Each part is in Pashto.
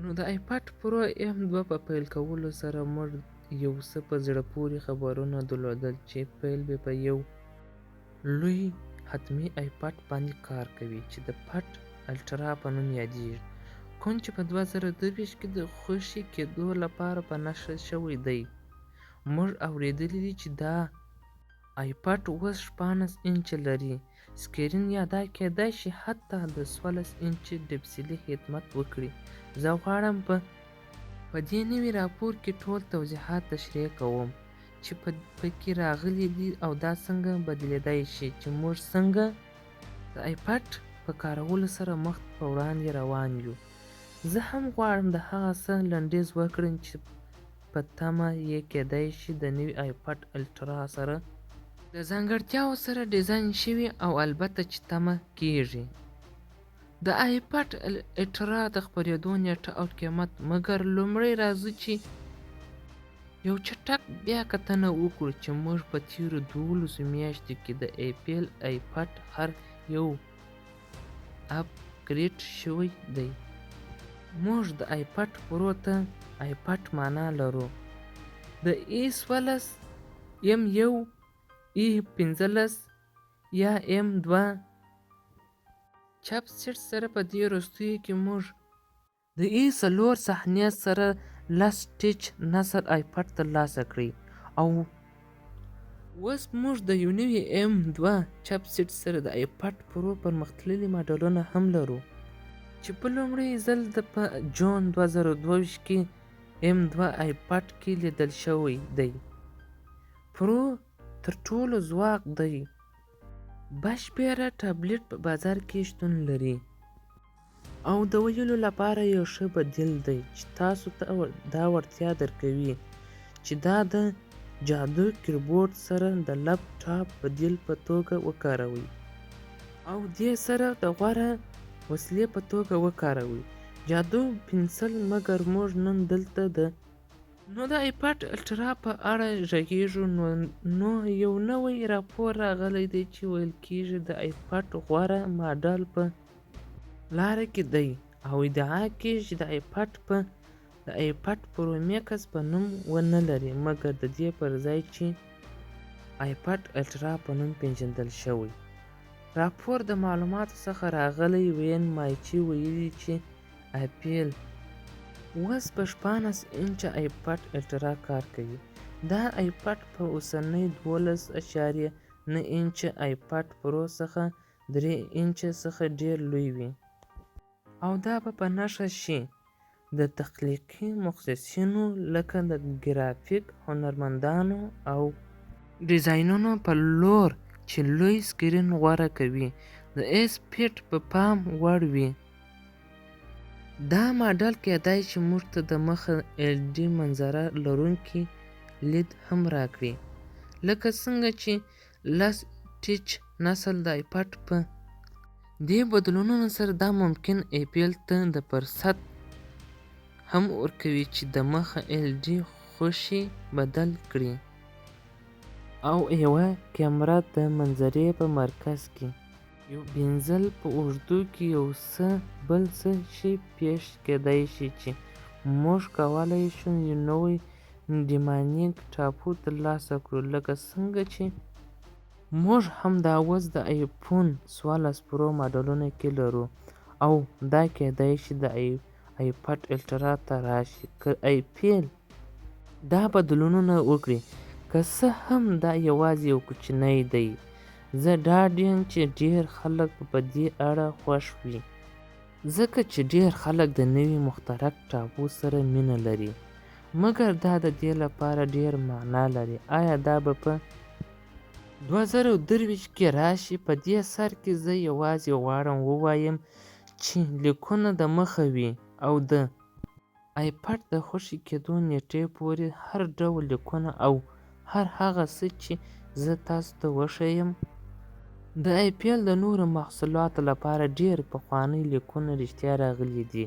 نو د آیپاډ پرو M2 په پیل کولو سره موږ یو څه په زړه پورې خبرونه درلودل چې پیل به په یو لوی حتمي آیپاډ باندې کار کوي چې د پټ الټرا په نوم یادیږي، کوم چې په 2023 کې د خوشي کېدو لپاره په نښه شوی دی. موږ اورېدلي دي چې دا آیپاډ اوس 14 انچه لري سکرین یا دا کېدای شي حتی د 14 انچه ډسپلې خدمت وکړي. زه غواړم په دې نوي راپور کې ټول توضیحات تشریح کوم چې پکې راغلي دي او دا څنګه بدلیدای شي چې موږ څنګه د آیپاډ په کارولو سره مخ په وړاندې روان یو. زه هم غواړم د هغه څه لنډیز وکړم چې په تمه یې کېدای شي د نوي آیپاډ الټرا سره د ځانګړتیاوو سره ډیزاین شوي او البته چې تمه کېږي د آیپاډ الټرا د خپرېدو نیټه او قیمت. مګر لومړی راځو چې یو چټک بیا کتنه وکړو چې موږ په تیرو 12 میاشتو کې د ایپل آیپاډ هر یو اپګریډ شوی دی. موږ د آیپاډ پرو ته آیپاډ معنا لرو د A14 M1 A15 یا M2 چپسیټ سره. په دې وروستیو کې موږ د A4 صحنې سره لاست ټچ نسل آیپاډ ترلاسه کړی او اوس موږ د یو نوي M2 چپسیټ سره د آیپاډ پرو پرمختللي ماډلونه هم لرو چې په لومړي ځل په جون 2022 کې M2 آیپاډ کې لیدل شوی دی. پرو تر ټولو ځواک دی بشپړه ټابلیټ په بازار کې شتون لري او د ویلو لپاره یو ښه بدیل دی چې تاسو ته دا وړتیا درکوي چې دا د جادو کیبورډ سره د لپ ټاپ بدیل په توګه وکاروئ او دې سره د غوره وسیلې په توګه وکاروئ جادو پنسل. مګر موږ نن دلته نو د آیپاډ الټرا په اړه غږیږو. نو یو نوی راپور راغلی دی چې ویل کېږي د آیپاډ غوره ماډل په لاره کې دی او ادعا کېږي چې د آیپاډ پرو میکس په نوم ونه لري مګر د دې پر ځای چې آیپاډ الټرا په نوم پیژندل شوی. راپور د معلوماتو څخه راغلی وین مایچي ویلي چې ایپل اوس په 14 انچه آیپاډ الټرا کار کوي. دا آیپاډ په اوسنۍ 12.9 انچه آیپاډ پرو څخه 3 انچه څخه ډیر لوی وي او دا په نښه شي د تخلیقي مختصینو لکه د ګرافیک هنرمندانو او ډیزاینرانو په لور چې لوی سکرین غوره کوي د ایس پیټ په پام وړ وي. دا ماډل کېدای شي موږ ته د مخه LED منظره لرونکي لید هم راکړي لکه څنګه چې لاست ټچ نسل د آیپاډ په دې بدلونونو سره دا ممکن ایپل ته د فرصت هم ورکوي چې د مخه LED خوشي بدل کړي او یوه کیمرا د منظرې په مرکز کې یو بینزل په اوږدو کې یو څه بل څه شي پیش کېدای شي چې موږ کولی شو یو نوی ډیمانیک ټاپو ترلاسه کړو لکه څنګه چې موږ هم دا اوس د آیفون 14 پرو ماډلونو کې لرو او دا کېدای شي د آیپاډ الټرا ته راشي که ایپل دا بدلونونه وکړي. که څه هم دا یوازې یو کوچنی دی زه ډاډ یم چې ډیر خلک په دې اړه خوښ وي ځکه چې ډیر خلک د نوي مخترع ټاپو سره مینه لري مګر دا د دې لپاره ډیر معنا لري آیا دا به په 2023 کې راشي. په دې سر کې زه یوازې غواړم ووایم چې لیکونه د مخه وي او د آیپاډ د خوشي کېدو نیټې پورې هر ډول لیکونه او هر هغه څه چې زه تاسو ته وښیم د ایپل د نورو محصولاتو لپاره ډیر پخواني لیکونه رښتیا راغلي دي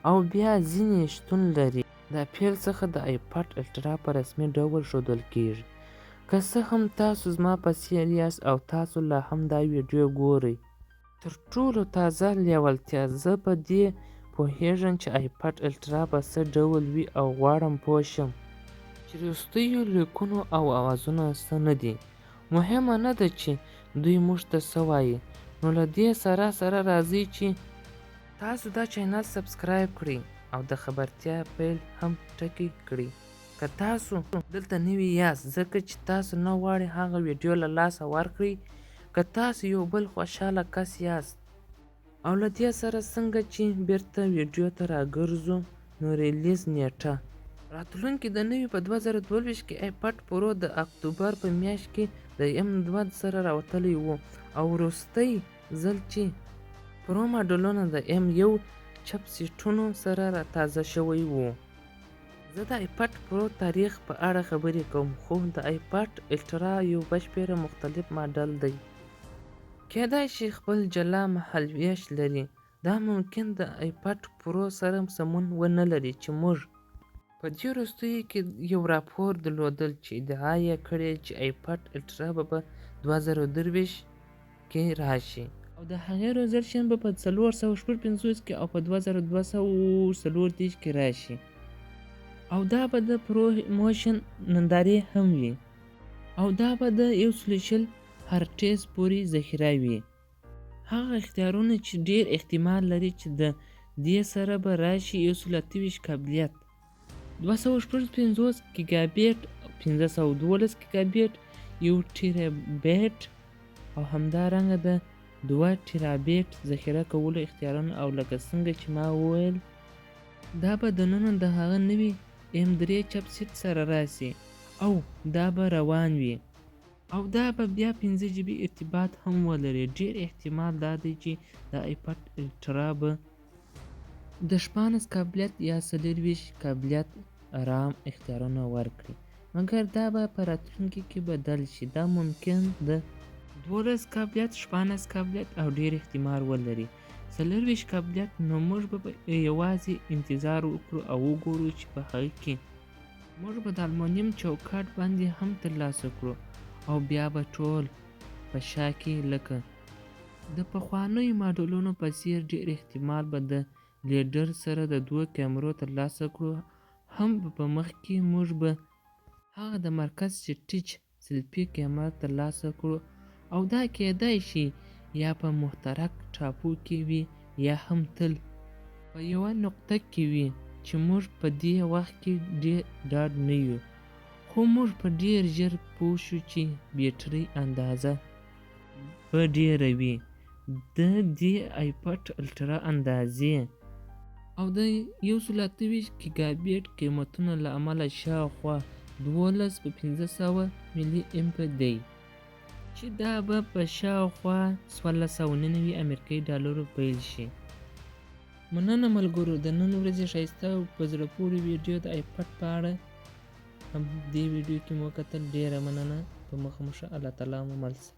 او بیا ځینې شتون لري د ایپل څخه د آیپاډ الټرا په رسمي ډول ښودل کېږي. که څه هم تاسو زما په څیر یاست او تاسو لا هم دا ویډیو ګورئ تر ټولو تازه لیوالتیا زه په دې پوهیږم چې آیپاډ الټرا به څه ډول وي او غواړم پوه شم چې وروستیو لیکونو او اوازونه څه نه دي. مهمه نه ده چې دوی موږ ته څه وایي. نو له دې سره راځئ چې تاسو دا چینل سبسکرایب کړئ او د خبرتیا بیل هم ټکي کړئ که تاسو دلته نوي یاست، ځکه چې تاسو نه غواړئ هغه ویډیو له لاسه ورکړئ. که تاسو یو بل خوشحاله کس یاست او له دې سره څنګه چې بیرته ویډیو ته راګرځو، نو ریلیز نیټه راتلونکي د نوي په 2022 کې آیپاډ پرو د اکتوبر په میاشت کې د M2 سره راوتلی و او وروستی ځل چې پرو ماډلونه د M1 چپ سیټونو سره تازه شوي وو. زه د آیپاډ پرو تاریخ په اړه خبرې کوم، خو د آیپاډ الټرا یو بشپړ مختلف ماډل دی. کېدای شي خپل جلا مهالوېش لري. دا ممکن د آیپاډ پرو سره سمون ونه لري چې موږ په دې وروستیو کې یو راپور درلودل چې ادعا یې کړې چې آیپاډ الټرا به په 2023 کې راشي او د هغې ریزولوشن به په 455 کې او په 2240 کې راشي، او دا به د پروموشن نندارې هم وي، او دا به د 120 هرټز پورې ذخیره وي. هغه اختیارونه چې ډیر احتمال لري چې د دې سره به راشي 128 قابلیت، 255 ګیګابایټ، 512 ګیګابایټ، 1 ټیرابایټ او همدارنګه د 2 ټیرابایټ ذخیره کولو اختیارونه. او لکه څنګه چې ما وویل، دا به دننه د هغه نوي M3 چپ سیټ سره راشي او دا به روان وي، او دا به بیا 5 GB ارتباط هم ولري. ډیر احتمال دا دی چې د آیپاډ الټرا به د 14 قابلیت یا 24 قابلیت رام اختیارونه ورکړي، مګر دا به په راتلونکي کې بدل شي. دا ممکن د 12 قابلیت، 14 قابلیت او ډیر احتمال ولري 24 قابلیت. نو موږ به یوازې انتظار وکړو او وګورو چې په هغه کې موږ به د المونیم چوکاټ باندې هم ترلاسه کړو، او بیا به ټول په شا کې لکه د پخوانیو ماډلونو په څیر ډیر احتمال به د لیډر سره د 2 کیمرو ترلاسه کړو. هم په مخ کې موږ به هغه د مرکز ټچ سلفي کیمرا ترلاسه کړو، او دا کېدای شي یا په محترک ټاپو کې وي یا هم تل په یوه نقطه کې وي چې موږ په دې وخت کې ډیر ډاډ نه یو. خو موږ په ډیر ژر پوه شو چې بیټرۍ اندازه به ډیره وي د دې آیپاډ الټرا اندازې، او د 128 ګیګابایټ قیمتونو له امله شاوخوا 12,500 ملي امپر دی، چې دا به په شاوخوا 1490 امریکایي ډالرو پیل شي. مننه ملګرو، د نن ورځې ښایسته او په زړه پورې ویډیو د آیپاډ په اړه هم دې ویډیو کې مو کتل. ډیره مننه، په مخه مو شه، الله تعالی مو مل شه.